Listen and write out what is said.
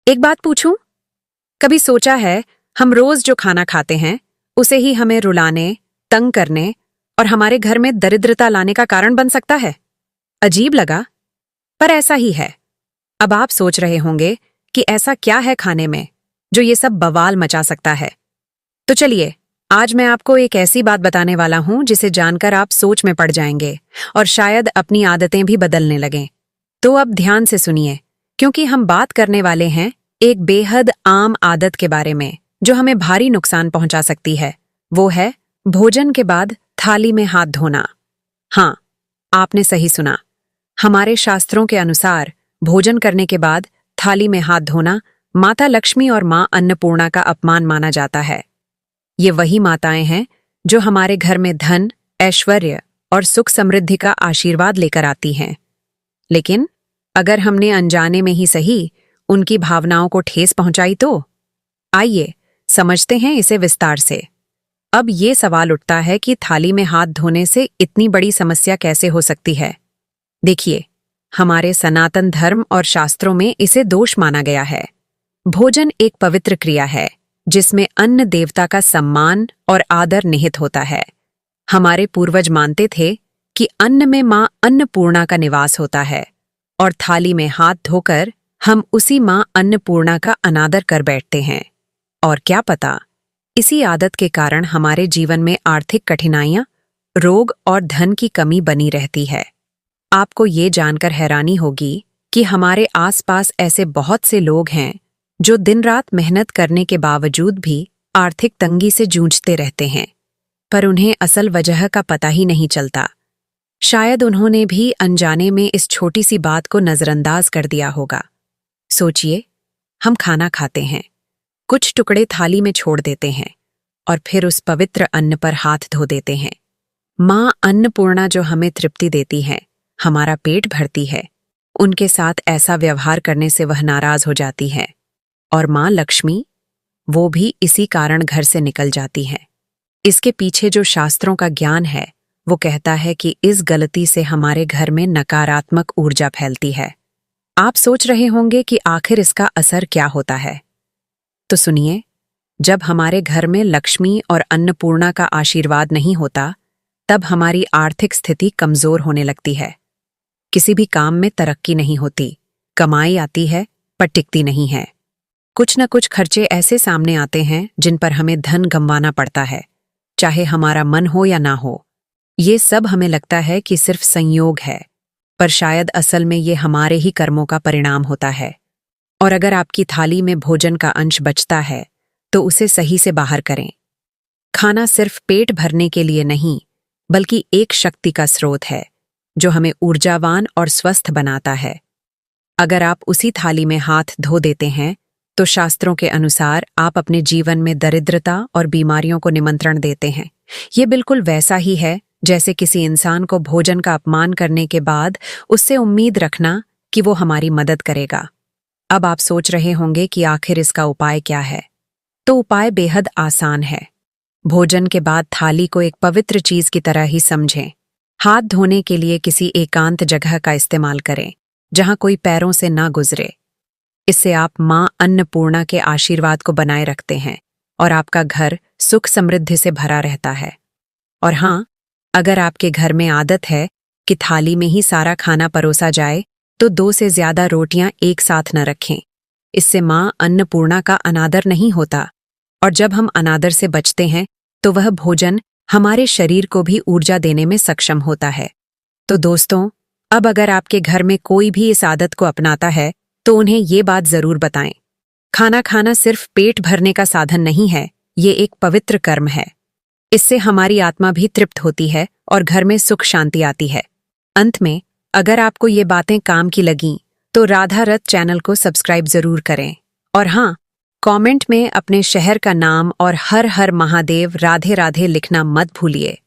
एक बात पूछूं? कभी सोचा है हम रोज जो खाना खाते हैं उसे ही हमें रुलाने, तंग करने और हमारे घर में दरिद्रता लाने का कारण बन सकता है? अजीब लगा, पर ऐसा ही है। अब आप सोच रहे होंगे कि ऐसा क्या है खाने में जो ये सब बवाल मचा सकता है। तो चलिए, आज मैं आपको एक ऐसी बात बताने वाला हूं जिसे जानकर आप सोच में पड़ जाएंगे और शायद अपनी आदतें भी बदलने लगें। तो अब ध्यान से सुनिए, क्योंकि हम बात करने वाले हैं एक बेहद आम आदत के बारे में जो हमें भारी नुकसान पहुंचा सकती है। वो है भोजन के बाद थाली में हाथ धोना। हाँ, आपने सही सुना। हमारे शास्त्रों के अनुसार भोजन करने के बाद थाली में हाथ धोना माता लक्ष्मी और मां अन्नपूर्णा का अपमान माना जाता है। ये वही माताएं हैं जो हमारे घर में धन, ऐश्वर्य और सुख समृद्धि का आशीर्वाद लेकर आती हैं। लेकिन अगर हमने अनजाने में ही सही उनकी भावनाओं को ठेस पहुंचाई तो आइए समझते हैं इसे विस्तार से। अब ये सवाल उठता है कि थाली में हाथ धोने से इतनी बड़ी समस्या कैसे हो सकती है। देखिए, हमारे सनातन धर्म और शास्त्रों में इसे दोष माना गया है। भोजन एक पवित्र क्रिया है जिसमें अन्न देवता का सम्मान और आदर निहित होता है। हमारे पूर्वज मानते थे कि अन्न में मां अन्नपूर्णा का निवास होता है और थाली में हाथ धोकर हम उसी मां अन्नपूर्णा का अनादर कर बैठते हैं। और क्या पता, इसी आदत के कारण हमारे जीवन में आर्थिक कठिनाइयां, रोग और धन की कमी बनी रहती है। आपको ये जानकर हैरानी होगी कि हमारे आसपास ऐसे बहुत से लोग हैं जो दिन रात मेहनत करने के बावजूद भी आर्थिक तंगी से जूझते रहते हैं, पर उन्हें असल वजह का पता ही नहीं चलता। शायद उन्होंने भी अनजाने में इस छोटी सी बात को नजरअंदाज कर दिया होगा। सोचिए, हम खाना खाते हैं, कुछ टुकड़े थाली में छोड़ देते हैं और फिर उस पवित्र अन्न पर हाथ धो देते हैं। मां अन्नपूर्णा जो हमें तृप्ति देती है, हमारा पेट भरती है, उनके साथ ऐसा व्यवहार करने से वह नाराज हो जाती है और मां लक्ष्मी, वो भी इसी कारण घर से निकल जाती है। इसके पीछे जो शास्त्रों का ज्ञान है वो कहता है कि इस गलती से हमारे घर में नकारात्मक ऊर्जा फैलती है। आप सोच रहे होंगे कि आखिर इसका असर क्या होता है। तो सुनिए, जब हमारे घर में लक्ष्मी और अन्नपूर्णा का आशीर्वाद नहीं होता, तब हमारी आर्थिक स्थिति कमजोर होने लगती है। किसी भी काम में तरक्की नहीं होती, कमाई आती है पर टिकती नहीं है। कुछ न कुछ खर्चे ऐसे सामने आते हैं जिन पर हमें धन गंवाना पड़ता है, चाहे हमारा मन हो या ना हो। ये सब हमें लगता है कि सिर्फ संयोग है, पर शायद असल में ये हमारे ही कर्मों का परिणाम होता है। और अगर आपकी थाली में भोजन का अंश बचता है तो उसे सही से बाहर करें। खाना सिर्फ पेट भरने के लिए नहीं, बल्कि एक शक्ति का स्रोत है जो हमें ऊर्जावान और स्वस्थ बनाता है। अगर आप उसी थाली में हाथ धो देते हैं तो शास्त्रों के अनुसार आप अपने जीवन में दरिद्रता और बीमारियों को निमंत्रण देते हैं। ये बिल्कुल वैसा ही है जैसे किसी इंसान को भोजन का अपमान करने के बाद उससे उम्मीद रखना कि वो हमारी मदद करेगा। अब आप सोच रहे होंगे कि आखिर इसका उपाय क्या है। तो उपाय बेहद आसान है। भोजन के बाद थाली को एक पवित्र चीज की तरह ही समझें। हाथ धोने के लिए किसी एकांत जगह का इस्तेमाल करें जहां कोई पैरों से ना गुजरे। इससे आप मां अन्नपूर्णा के आशीर्वाद को बनाए रखते हैं और आपका घर सुख समृद्धि से भरा रहता है। और हाँ, अगर आपके घर में आदत है कि थाली में ही सारा खाना परोसा जाए तो 2 से ज्यादा रोटियां एक साथ न रखें। इससे मां अन्नपूर्णा का अनादर नहीं होता, और जब हम अनादर से बचते हैं तो वह भोजन हमारे शरीर को भी ऊर्जा देने में सक्षम होता है। तो दोस्तों, अब अगर आपके घर में कोई भी इस आदत को अपनाता है तो उन्हें ये बात जरूर बताएं। खाना खाना सिर्फ पेट भरने का साधन नहीं है, ये एक पवित्र कर्म है। इससे हमारी आत्मा भी तृप्त होती है और घर में सुख शांति आती है। अंत में, अगर आपको ये बातें काम की लगीं तो राधा रथ चैनल को सब्सक्राइब जरूर करें। और हाँ, कमेंट में अपने शहर का नाम और हर हर महादेव राधे राधे लिखना मत भूलिए।